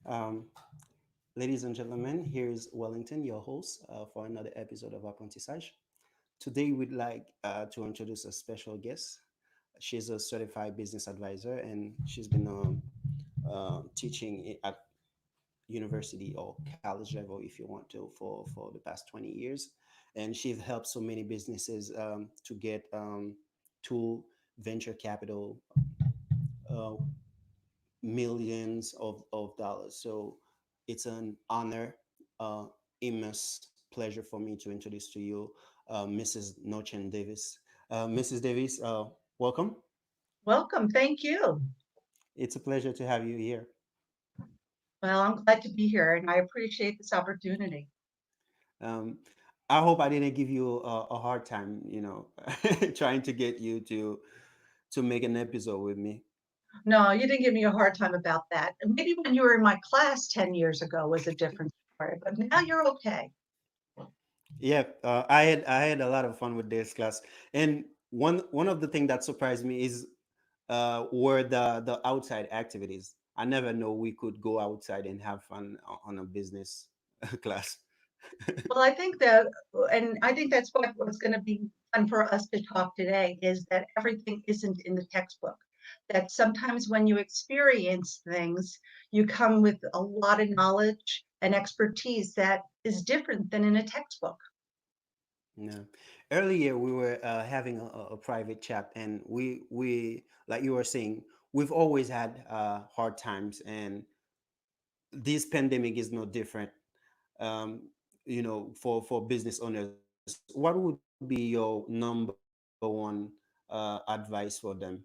Um, Ladies and gentlemen, here's Wellington, your host, for another episode of Apprentissage. Today, we'd like to introduce a special guest. She's a certified business advisor, and she's been teaching at university or college level, if you want to, for the past 20 years. And she's helped so many businesses to get to venture capital, uh, millions of dollars. So it's an honor, immense pleasure for me to introduce to you Mrs. Knochen-Davis. Mrs. Davis, welcome. Welcome. Thank you. It's a pleasure to have you here. Well, I'm glad to be here and I appreciate this opportunity. Um, I hope I didn't give you a hard time, trying to get you to make an episode with me. No, you didn't give me a hard time about that. Maybe when you were in my class 10 years ago was a different story, but now you're okay. Yeah, I had a lot of fun with this class, and one of the things that surprised me is were the outside activities. I never know we could go outside and have fun on a business class. Well, I think that, and I think that's what was going to be fun for us to talk today is that everything isn't in the textbook. That sometimes when you experience things, you come with a lot of knowledge and expertise that is different than in a textbook. Yeah. Earlier we were having a private chat, and we like you were saying, we've always had hard times, and this pandemic is no different. um, for business owners, what would be your number one advice for them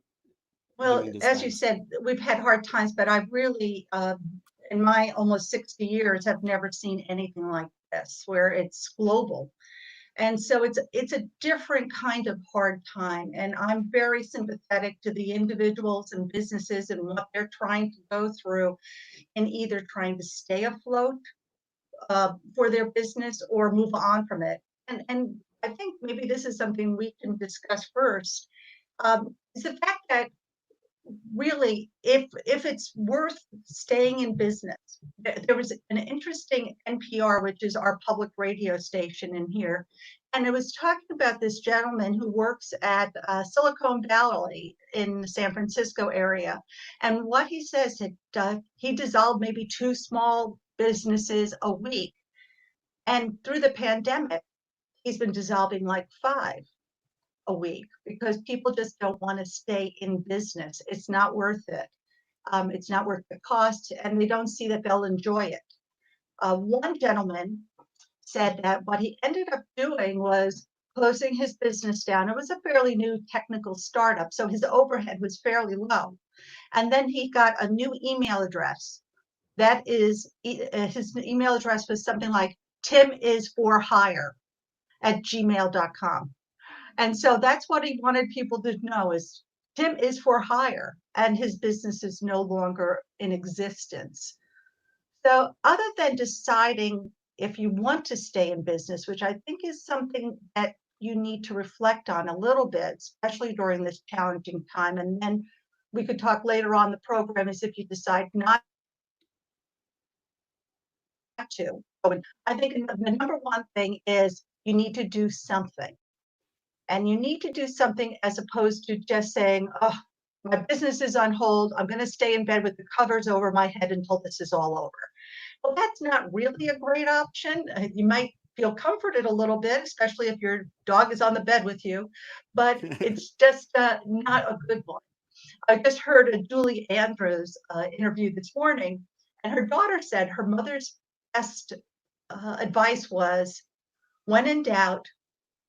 during these times? Well, as you said, we've had hard times, but I've really, in my almost 60 years, have never seen anything like this, where it's global. And so it's a different kind of hard time. And I'm very sympathetic to the individuals and businesses and what they're trying to go through in either trying to stay afloat for their business or move on from it. And I think maybe this is something we can discuss first. Is the fact that really if it's worth staying in business. There was an interesting NPR, which is our public radio station in here, and it was talking about this gentleman who works at Silicon Valley in the San Francisco area, and what he says that he dissolved maybe two small businesses a week, and through the pandemic he's been dissolving like five a week because people just don't want to stay in business. It's not worth it. It's not worth the cost, and they don't see that they'll enjoy it. One gentleman said that what he ended up doing was closing his business down. It was a fairly new technical startup, so his overhead was fairly low. And then he got a new email address. That is, his email address was something like Tim is for hire at gmail.com. And so that's what he wanted people to know is Tim is for hire and his business is no longer in existence. So other than deciding if you want to stay in business, which I think is something that you need to reflect on a little bit, especially during this challenging time. And then we could talk later on the program is if you decide not to. I think the number one thing is you need to do something. And you need to do something as opposed to just saying, oh, my business is on hold. I'm going to stay in bed with the covers over my head until this is all over. Well, that's not really a great option. You might feel comforted a little bit, especially if your dog is on the bed with you, but it's just not a good one. I just heard a Julie Andrews interview this morning, and her daughter said her mother's best advice was when in doubt,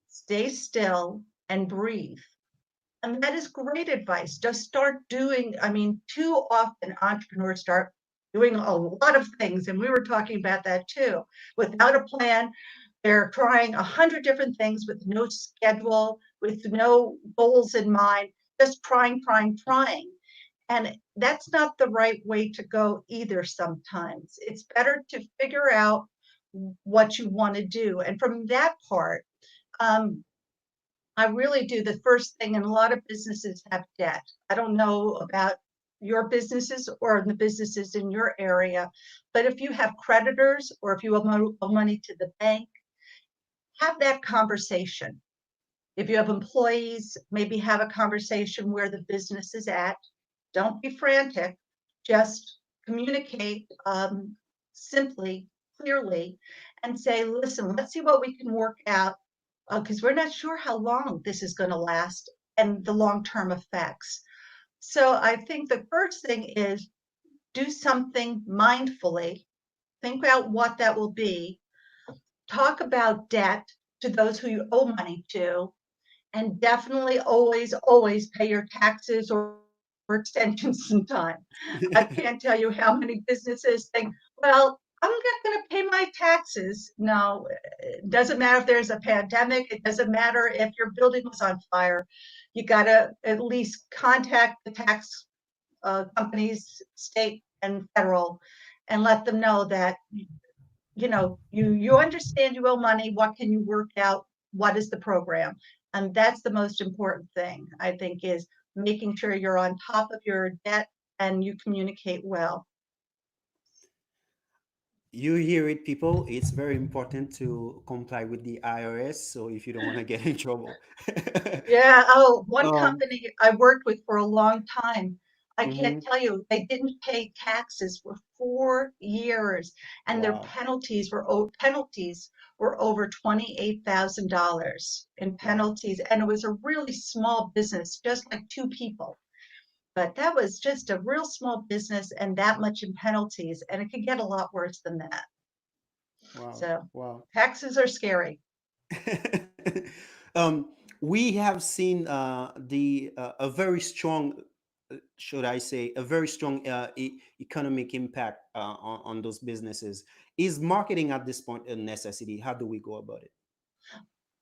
stay still and breathe. And that is great advice. Just start doing, I mean, too often entrepreneurs start doing a lot of things. And we were talking about that too. Without a plan, they're trying 100 different things with no schedule, with no goals in mind, just trying. And that's not the right way to go either sometimes. It's better to figure out what you want to do. And from that part, um, I really do the first thing, and a lot of businesses have debt. I don't know about your businesses or the businesses in your area. But if you have creditors or if you owe money to the bank, have that conversation. If you have employees, maybe have a conversation where the business is at. Don't be frantic. Just communicate simply, clearly, and say, listen, let's see what we can work out because we're not sure how long this is going to last and the long term effects. So I think the first thing is do something mindfully, think out what that will be, talk about debt to those who you owe money to, and definitely always pay your taxes or extensions in time. I can't tell you how many businesses think, well, I'm not going to pay my taxes. No, it doesn't matter if there's a pandemic. It doesn't matter if your building was on fire. You got to at least contact the tax companies, state and federal, and let them know that you understand you owe money. What can you work out? What is the program? And that's the most important thing, I think, is making sure you're on top of your debt and you communicate well. You hear it, people. It's very important to comply with the IRS. So if you don't want to get in trouble. Yeah. Oh, one um, company I worked with for a long time. I can't mhm. tell you, they didn't pay taxes for 4 years, and their Wow. penalties were over $28,000 in Wow. penalties, and it was a really small business, just like two people. But that was just a real small business, and that much in penalties, and it could get a lot worse than that. Wow. So Wow. taxes are scary. um, we have seen the a very strong, should I say, a very strong economic impact on those businesses. Is marketing at this point a necessity? How do we go about it?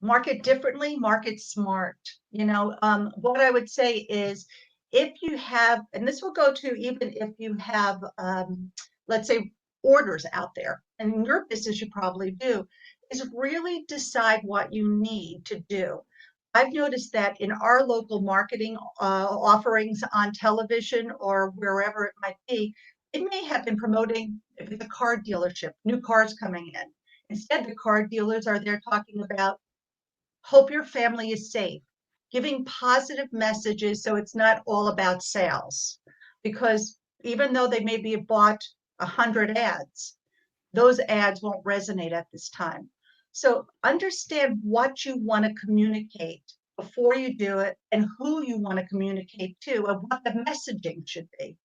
Market differently, market smart. What I would say is if you have, and this will go to even if you have, let's say, orders out there, and in your business you probably do, is really decide what you need to do. I've noticed that in our local marketing offerings on television or wherever it might be, it may have been promoting if it's a car dealership, new cars coming in. Instead, the car dealers are there talking about hope your family is safe, giving positive messages so it's not all about sales. Because even though they maybe have bought 100 ads, those ads won't resonate at this time. So understand what you want to communicate before you do it and who you want to communicate to and what the messaging should be.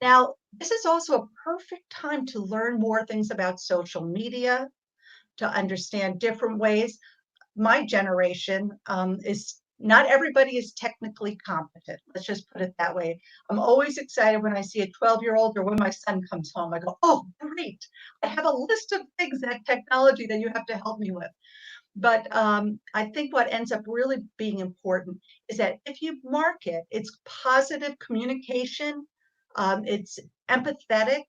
Now, this is also a perfect time to learn more things about social media, to understand different ways. My generation is not everybody is technically competent. Let's just put it that way. I'm always excited when I see a 12-year-old or when my son comes home. I go, oh, great. I have a list of things, that technology that you have to help me with. But I think what ends up really being important is that if you market, it's positive communication, it's empathetic,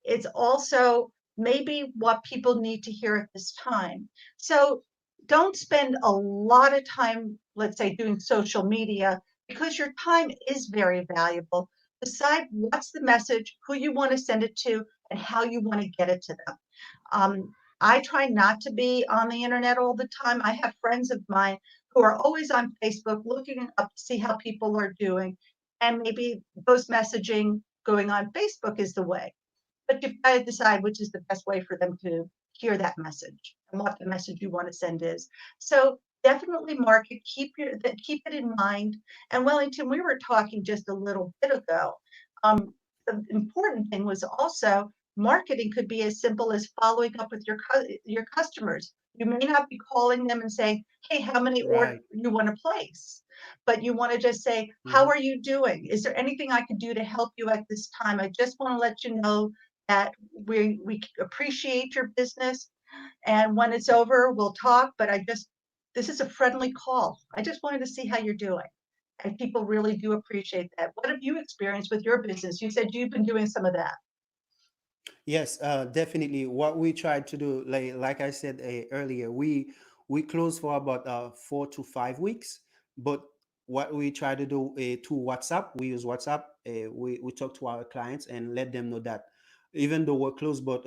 it's also maybe what people need to hear at this time. So don't spend a lot of time, let's say, doing social media because your time is very valuable. Decide what's the message, who you want to send it to, and how you want to get it to them. I try not to be on the internet all the time. I have friends of mine who are always on Facebook looking up to see how people are doing. And maybe those messaging going on Facebook is the way. But you've got to decide which is the best way for them to hear that message and what the message you want to send is. So definitely market, keep it in mind. And Wellington, we were talking just a little bit ago. Um, the important thing was also marketing could be as simple as following up with your customers. You may not be calling them and saying, "Hey, how many orders Right. you want to place?" But you want to just say, "How Mhm. are you doing? Is there anything I could do to help you at this time? I just want to let you know that we appreciate your business, and when it's over, we'll talk. But this is a friendly call. I just wanted to see how you're doing." And people really do appreciate that. What have you experienced with your business? You said you've been doing some of that. Yes, definitely. What we tried to do, like I said earlier, we closed for about 4 to 5 weeks, but what we try to do to WhatsApp, we use WhatsApp. We talk to our clients and let them know that even though we're close, but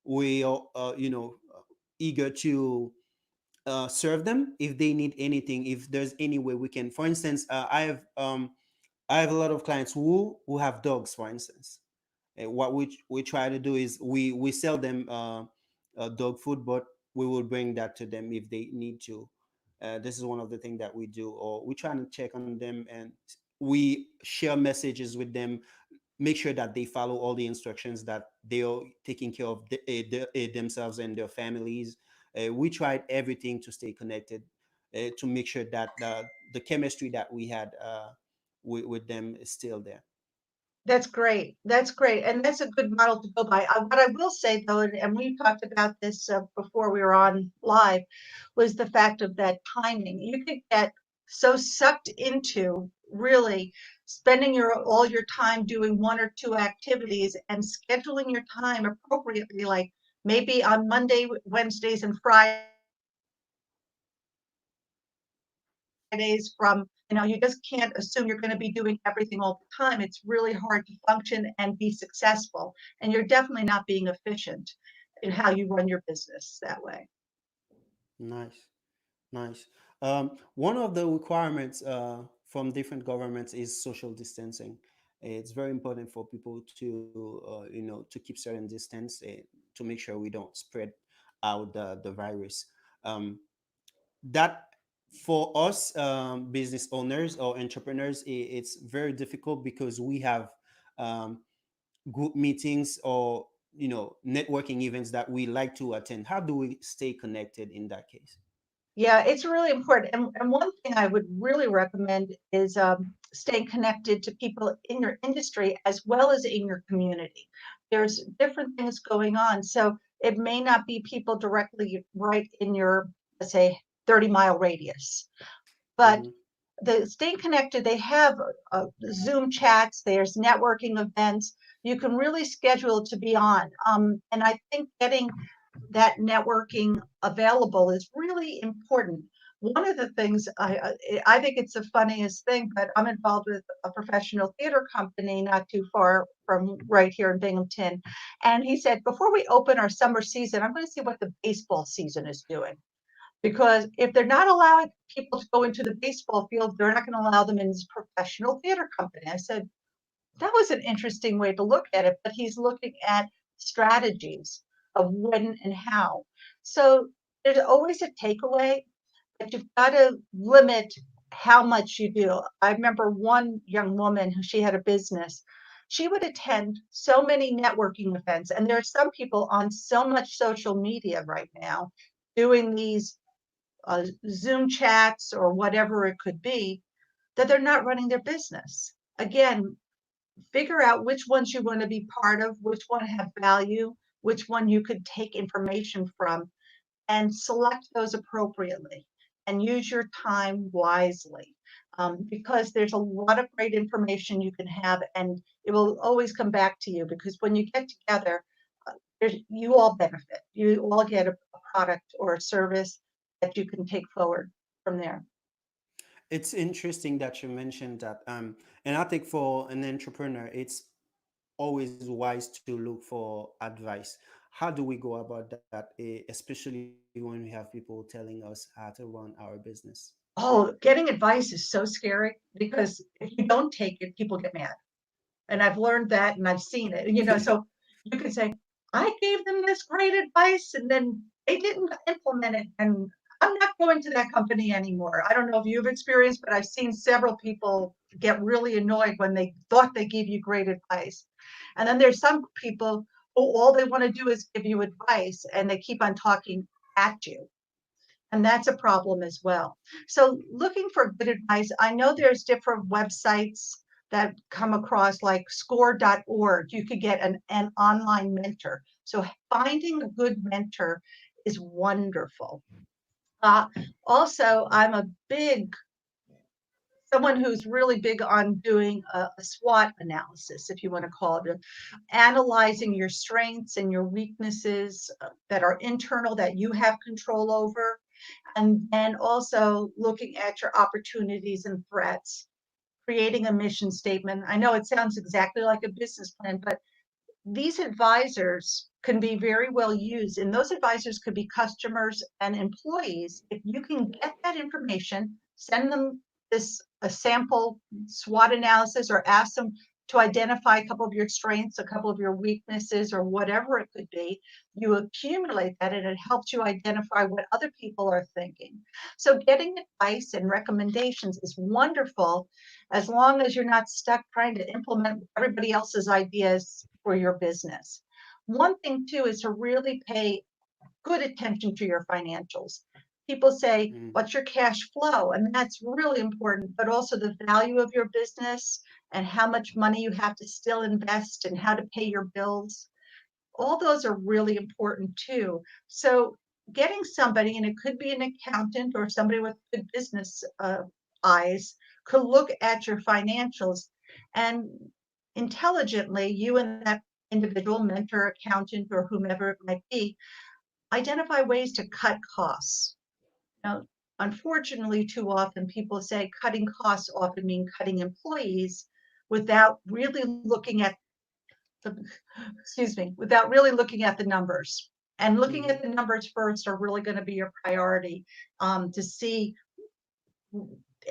we are eager to serve them if they need anything. If there's any way we can, for instance, I have a lot of clients who have dogs, for instance. What we try to do is we sell them dog food, but we will bring that to them if they need to. This is one of the things that we do, or we try to check on them, and we share messages with them, make sure that they follow all the instructions, that they are taking care of themselves and their families. We tried everything to stay connected, to make sure that the chemistry that we had with them is still there. That's great. That's great. And that's a good model to go by. What I will say though, and we talked about this before we were on live, was the fact of that timing. You could get so sucked into really spending all your time doing one or two activities and scheduling your time appropriately, like maybe on Monday, Wednesdays, and Fridays you just can't assume you're going to be doing everything all the time. It's really hard to function and be successful. And you're definitely not being efficient in how you run your business that way. Nice. Nice. One of the requirements from different governments is social distancing. It's very important for people to, to keep certain distance, to make sure we don't spread out the virus. Um, that for us business owners or entrepreneurs, it's very difficult because we have um, group meetings or networking events that we like to attend. How do we stay connected in that case? Yeah, it's really important. And one thing I would really recommend is staying connected to people in your industry as well as in your community. There's different things going on. So it may not be people directly right in your, let's say, 30-mile radius, but Hmm. the staying connected, they have Zoom chats, there's networking events. You can really schedule to be on. And I think getting that networking available is really important. One of the things I think it's the funniest thing, but I'm involved with a professional theater company not too far from right here in Binghamton. And he said, before we open our summer season, I'm going to see what the baseball season is doing. Because if they're not allowing people to go into the baseball field, they're not going to allow them in this professional theater company. I said, that was an interesting way to look at it, but he's looking at strategies of when and how. So there's always a takeaway, but you've got to limit how much you do. I remember one young woman who she had a business. She would attend so many networking events, and there are some people on so much social media right now doing these Zoom chats or whatever it could be, that they're not running their business. Again, figure out which ones you want to be part of, which one have value, which one you could take information from, and select those appropriately and use your time wisely. Because there's a lot of great information you can have, and it will always come back to you because when you get together, you all benefit. You all get a product or a service that you can take forward from there. It's interesting that you mentioned that. And I think for an entrepreneur, it's always wise to look for advice. How do we go about that, especially when we have people telling us how to run our business? Oh, getting advice is so scary because if you don't take it, people get mad. And I've learned that and I've seen it. So you could say, I gave them this great advice and then they didn't implement it. And I'm not going to that company anymore. I don't know if you've experienced, but I've seen several people get really annoyed when they thought they gave you great advice. And then there's some people who all they want to do is give you advice and they keep on talking at you. And that's a problem as well. So looking for good advice, I know there's different websites that come across like score.org. You could get an online mentor. So finding a good mentor is wonderful. Uh, Also, I'm a big someone who's really big on doing a SWOT analysis, if you want to call it, analyzing your strengths and your weaknesses that are internal that you have control over, And then also looking at your opportunities and threats, creating a mission statement. I know it sounds exactly like a business plan, but these advisors can be very well used, and those advisors could be customers and employees. If you can get that information, send them this a sample SWOT analysis, or ask them to identify a couple of your strengths, a couple of your weaknesses, or whatever it could be. You accumulate that, and it helps you identify what other people are thinking. So getting advice and recommendations is wonderful, as long as you're not stuck trying to implement everybody else's ideas for your business. One thing too is to really pay good attention to your financials. People say, Mm, what's your cash flow? And that's really important, but also the value of your business and how much money you have to still invest and how to pay your bills. All those are really important too. So getting somebody, and it could be an accountant or somebody with good business eyes, could look at your financials and intelligently, you and that individual mentor, accountant, or whomever it might be, identify ways to cut costs. Now, unfortunately, too often people say cutting costs often mean cutting employees without really looking at the, excuse me, without really looking at the numbers. And looking mhm, at the numbers first are really going to be your priority, to see,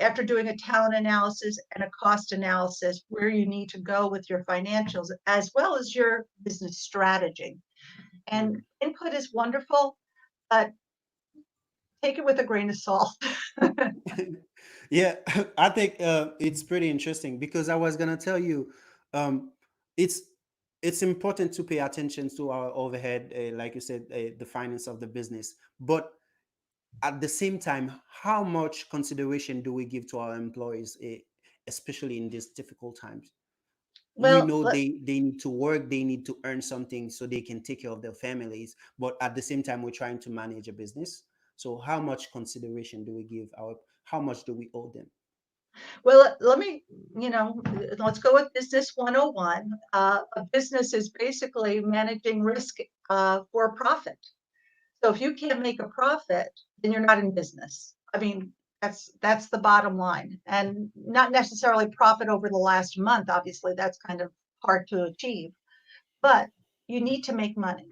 after doing a talent analysis and a cost analysis, where you need to go with your financials as well as your business strategy. And mm. input is wonderful, but take it with a grain of salt. Yeah, I think it's pretty interesting because I was gonna tell you, um, it's it's important to pay attention to our overhead, like you said, the finance of the business. But at the same time, how much consideration do we give to our employees, especially in these difficult times? We Well, know they need to work, they need to earn something so they can take care of their families, but at the same time we're trying to manage a business. So how much consideration do we give our, how much do we owe them? let me, let's go with business 101. A business is basically managing risk for profit. So if you can't make a profit, then you're not in business. I mean, that's the bottom line, and not necessarily profit over the last month. Obviously, that's kind of hard to achieve, but you need to make money.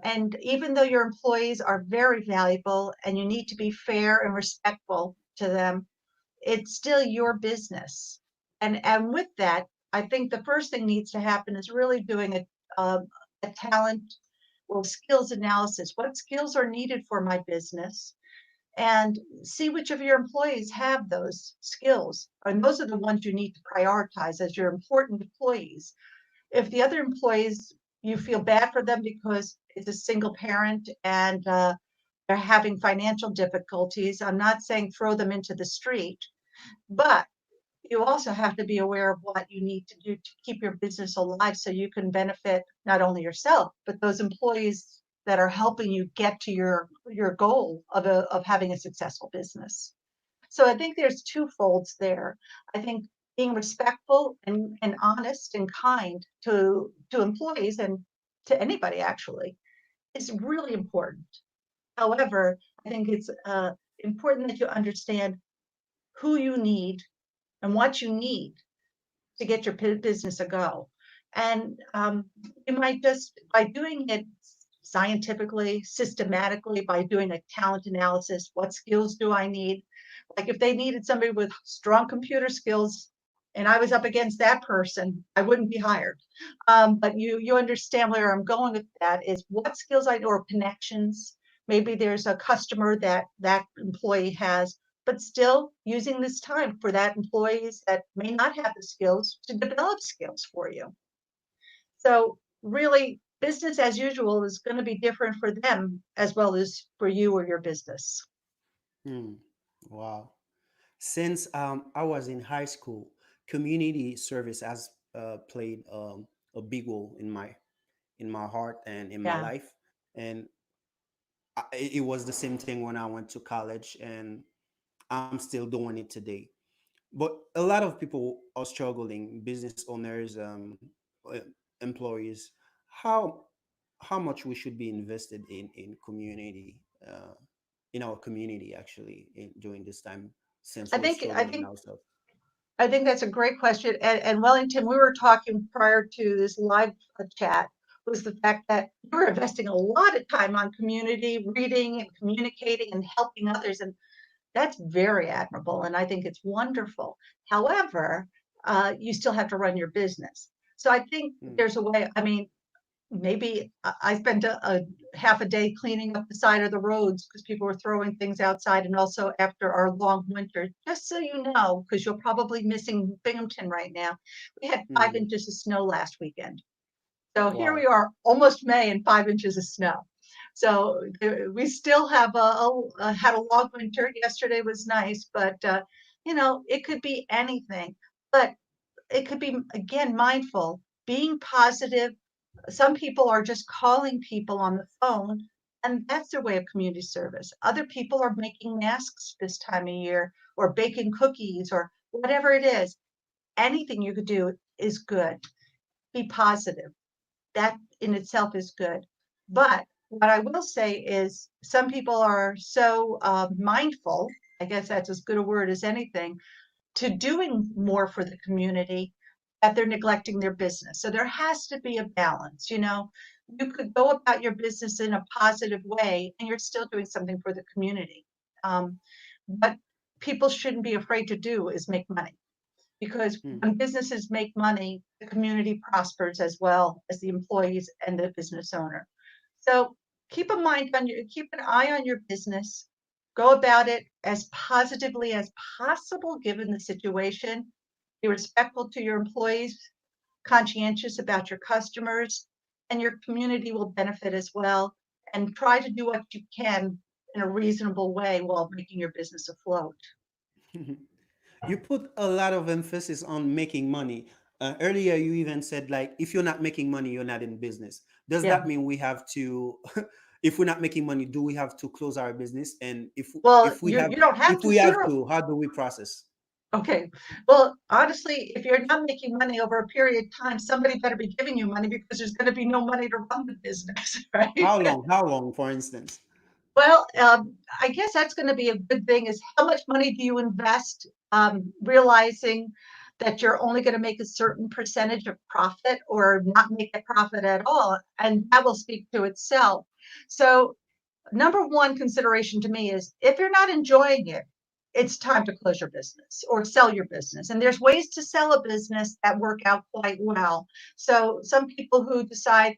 And even though your employees are very valuable and you need to be fair and respectful to them, it's still your business. And with that, I think the first thing needs to happen is really doing a talent or skills analysis. What skills are needed for my business? And see which of your employees have those skills. And those are the ones you need to prioritize as your important employees. If the other employees, you feel bad for them because it's a single parent and they're having financial difficulties, I'm not saying throw them into the street, but you also have to be aware of what you need to do to keep your business alive so you can benefit not only yourself, but those employees that are helping you get to your goal of having a successful business. So I think there's two folds there. I think being respectful and honest and kind to employees and to anybody actually is really important. However, I think it's important that you understand who you need and what you need to get your business a go. And you might just, by doing it scientifically, systematically, by doing a talent analysis, what skills do I need? Like if they needed somebody with strong computer skills and I was up against that person, I wouldn't be hired. But you understand where I'm going with that is what skills I or connections. Maybe there's a customer that that employee has, but still using this time for that employees that may not have the skills to develop skills for you. So really, business as usual is going to be different for them as well as for you or your business. Hmm. Wow. Since I was in high school, community service has played a big role in my heart and in my Yeah. life. And it was the same thing when I went to college, and I'm still doing it today. But a lot of people are struggling, business owners, employees. How how much we should be invested in community? in our community actually during this time since I we're think I struggling think ourselves? I think that's a great question. And Wellington, we were talking prior to this live chat, was the fact that you're investing a lot of time on community reading and communicating and helping others. And that's very admirable. And I think it's wonderful. However, you still have to run your business. So I think Mm, there's a way, I mean, maybe I spent a half a day cleaning up the side of the roads because people were throwing things outside, and also after our long winter, just so you know, because you're probably missing Binghamton right now. We had five mm, inches of snow last weekend. So here wow. we are, almost May, and 5 inches of snow. So we still have had a long winter. Yesterday was nice, but it could be anything. But it could be, again, mindful, being positive. Some people are just calling people on the phone, and that's their way of community service. Other people are making masks this time of year, or baking cookies, or whatever it is. Anything you could do is good. Be positive. That in itself is good. But what I will say is some people are so mindful, I guess that's as good a word as anything, to doing more for the community, that they're neglecting their business. So there has to be a balance. You could go about your business in a positive way and you're still doing something for the community. What people shouldn't be afraid to do is make money, because Mm. when businesses make money, the community prospers as well as the employees and the business owner. So keep an eye on your business. Go about it as positively as possible given the situation. Be respectful to your employees, conscientious about your customers, and your community will benefit as well. And try to do what you can in a reasonable way while making your business afloat. You put a lot of emphasis on making money. Earlier, you even said like, if you're not making money, you're not in business. Does Yeah. that mean we have to, if we're not making money, do we have to close our business? And Well, if we you have you don't have if to we have zero. to, how do we process? Okay. Well, honestly, if you're not making money over a period of time, somebody better be giving you money because there's going to be no money to run the business, right? How long? How long, for instance? Well, I guess that's going to be a good thing is how much money do you invest, realizing that you're only going to make a certain percentage of profit or not make a profit at all, and that will speak to itself. So number one consideration to me is if you're not enjoying it, it's time to close your business or sell your business. And there's ways to sell a business that work out quite well. So some people who decide,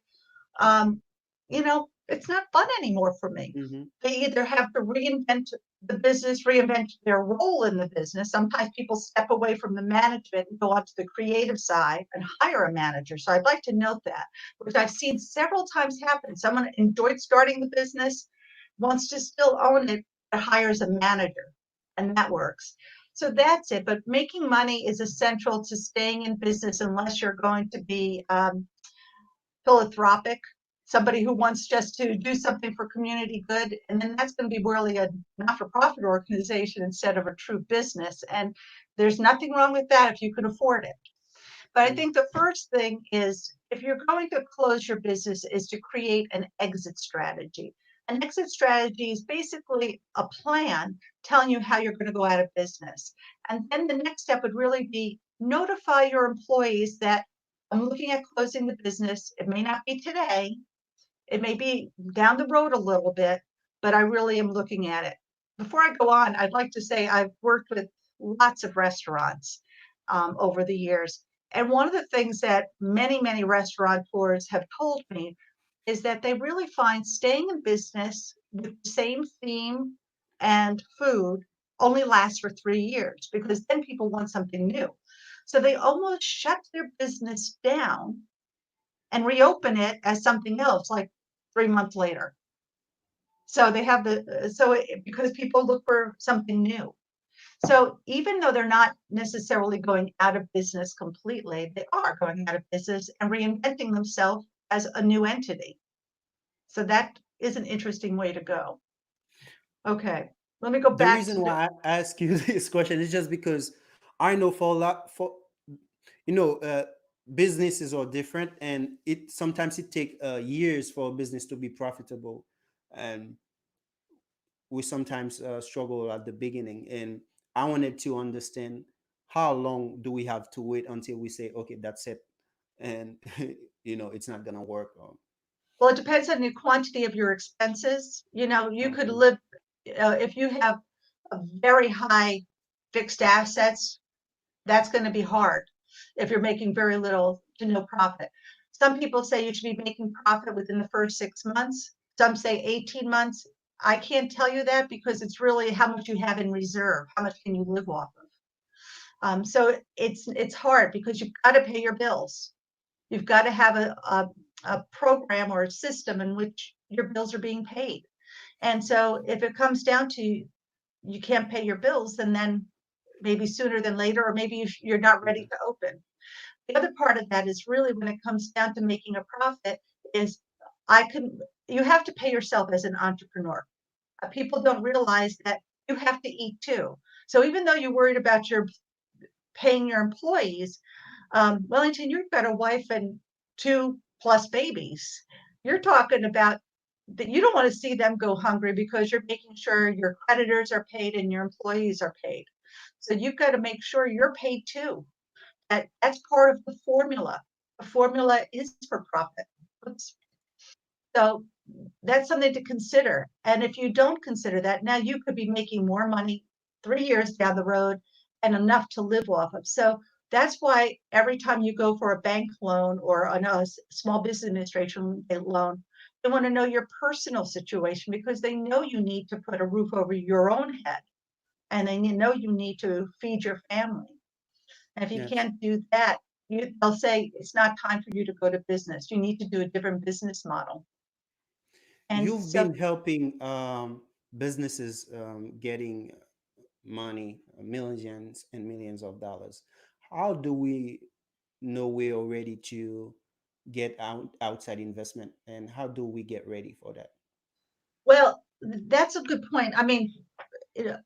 it's not fun anymore for me. Mm-hmm. They either have to reinvent the business, reinvent their role in the business. Sometimes people step away from the management and go onto the creative side and hire a manager. So I'd like to note that, because I've seen several times happen. Someone enjoyed starting the business, wants to still own it, but hires a manager, and that works. So that's it. But making money is essential to staying in business unless you're going to be philanthropic, somebody who wants just to do something for community good, and then that's going to be really a not-for-profit organization instead of a true business. And there's nothing wrong with that if you can afford it. But I Mm. think the first thing is if you're going to close your business is to create an exit strategy. An exit strategy is basically a plan telling you how you're going to go out of business. And then the next step would really be notify your employees that I'm looking at closing the business. It may not be today, it may be down the road a little bit, but I really am looking at it. Before I go on, I'd like to say I've worked with lots of restaurants over the years. And one of the things that many, many restaurateurs have told me is that they really find staying in business with the same theme and food only lasts for 3 years, because then people want something new. So they almost shut their business down and reopen it as something else, like 3 months later. So they have because people look for something new. So even though they're not necessarily going out of business completely, they are going out of business and reinventing themselves as a new entity. So that is an interesting way to go. Okay, let me go The back reason to the. why I ask you this question is just because I know for a lot for you know businesses are different, and it sometimes it take years for a business to be profitable. And we sometimes struggle at the beginning, and I wanted to understand how long do we have to wait until we say, okay, that's it, and it's not gonna work. Well, it depends on the quantity of your expenses. You could Okay. live, if you have a very high fixed assets, that's going to be hard if you're making very little to no profit. Some people say you should be making profit within the first 6 months. Some say 18 months. I can't tell you that because it's really how much you have in reserve. How much can you live off of? So it's hard because you've got to pay your bills. You've got to have a program or a system in which your bills are being paid. And so if it comes down to you can't pay your bills, and then maybe sooner than later, or maybe you're not ready Okay. to open. The other part of that is really when it comes down to making a profit is I can you have to pay yourself as an entrepreneur. People don't realize that you have to eat too. So even though you're worried about your paying your employees, Wellington, you've got a wife and two plus babies. You're talking about that you don't want to see them go hungry because you're making sure your creditors are paid and your employees are paid. So you've got to make sure you're paid too. That's part of the formula. The formula is for profit. So that's something to consider. And if you don't consider that, now you could be making more money 3 years down the road and enough to live off of. So that's why every time you go for a bank loan or a small business administration loan, they want to know your personal situation because they know you need to put a roof over your own head and they know you need to feed your family. And if you Yes. can't do that, they'll say it's not time for you to go to business. You need to do a different business model. And You've so been helping businesses getting money, millions and millions of dollars. How do we know we are ready to get outside investment, and how do we get ready for that? Well, that's a good point. I mean, you know,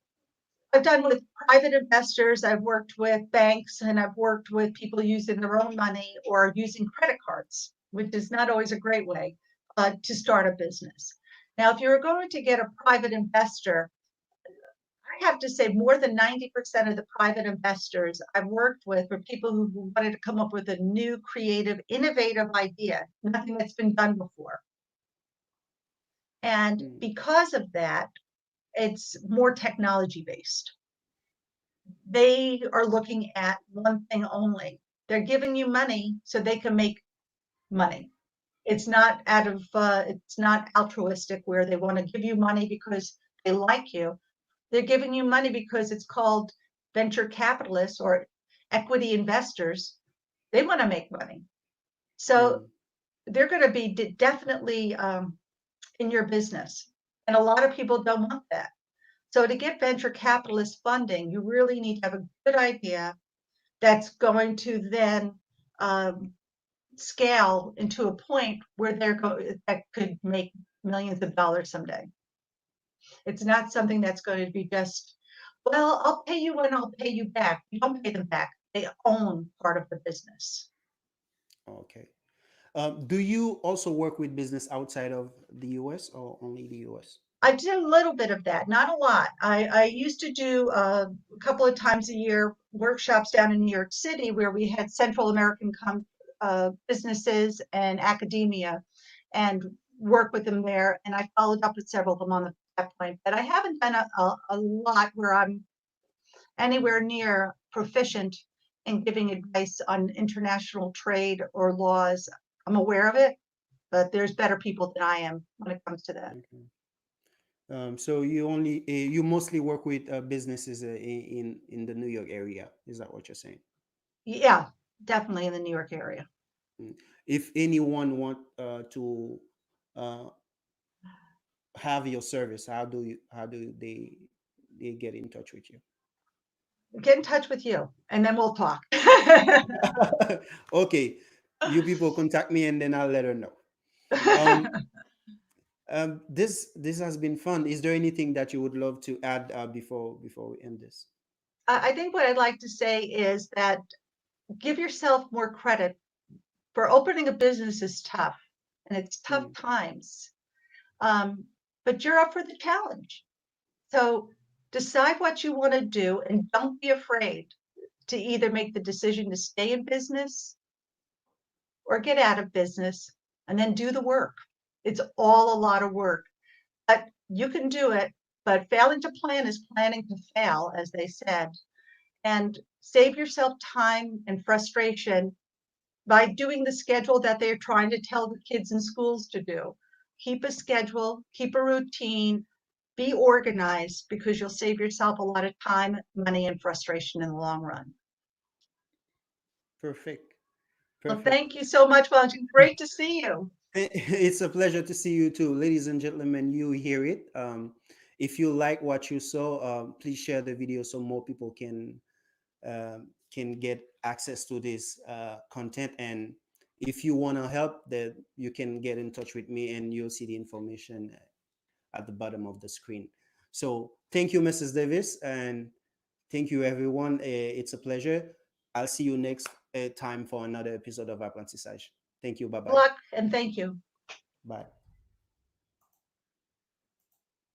I've done with private investors, I've worked with banks, and I've worked with people using their own money or using credit cards, which is not always a great way to start a business. Now, if you're going to get a private investor, I have to say more than 90% of the private investors I've worked with were people who wanted to come up with a new, creative, innovative idea, nothing that's been done before. And Mm, because of that, it's more technology based. They are looking at one thing only. They're giving you money so they can make money. It's not altruistic where they want to give you money because they like you. They're giving you money because it's called venture capitalists or equity investors. They want to make money. So mm, they're going to be definitely in your business. And a lot of people don't want that. So to get venture capitalist funding, you really need to have a good idea that's going to then um, scale into a point where that could make millions of dollars someday. It's not something that's going to be just, well, I'll pay you and I'll pay you back. You don't pay them back. They own part of the business. okay. Do you also work with business outside of the US or only the US? I did a little bit of that, not a lot. I used to do a couple of times a year workshops down in New York City where we had Central American businesses and academia and work with them there. And I followed up with several of them on that point. But I haven't done a lot where I'm anywhere near proficient in giving advice on international trade or laws. I'm aware of it, but there's better people than I am when it comes to that. Okay. So you mostly work with businesses in the New York area. Is that what you're saying? Yeah, definitely in the New York area. Mm. If anyone want to uh, have your service, how do they get in touch with you? Get in touch with you and then we'll talk. Okay, you people contact me and then I'll let her know. Um, this has been fun. Is there anything that you would love to add before we end this? I think what I'd like to say is that give yourself more credit for opening a business is tough and it's tough Mm, times. Um, but you're up for the challenge. So decide what you want to do and don't be afraid to either make the decision to stay in business or get out of business and then do the work. It's all a lot of work, but you can do it. But failing to plan is planning to fail, as they said. And save yourself time and frustration by doing the schedule that they're trying to tell the kids in schools to do. Keep a schedule, keep a routine, be organized because you'll save yourself a lot of time, money, and frustration in the long run. Perfect. Well, Perfect. thank you so much, Wellington. Great to see you. It's a pleasure to see you too, ladies and gentlemen. You hear it. If you like what you saw, please share the video so more people can get access to this content. And if you want to help, that you can get in touch with me, and you'll see the information at the bottom of the screen. So thank you, Mrs. Davis, and thank you, everyone. It's a pleasure. I'll see you next time for another episode of Apprentissage. Thank you. Bye Good bye. luck and thank you. Bye.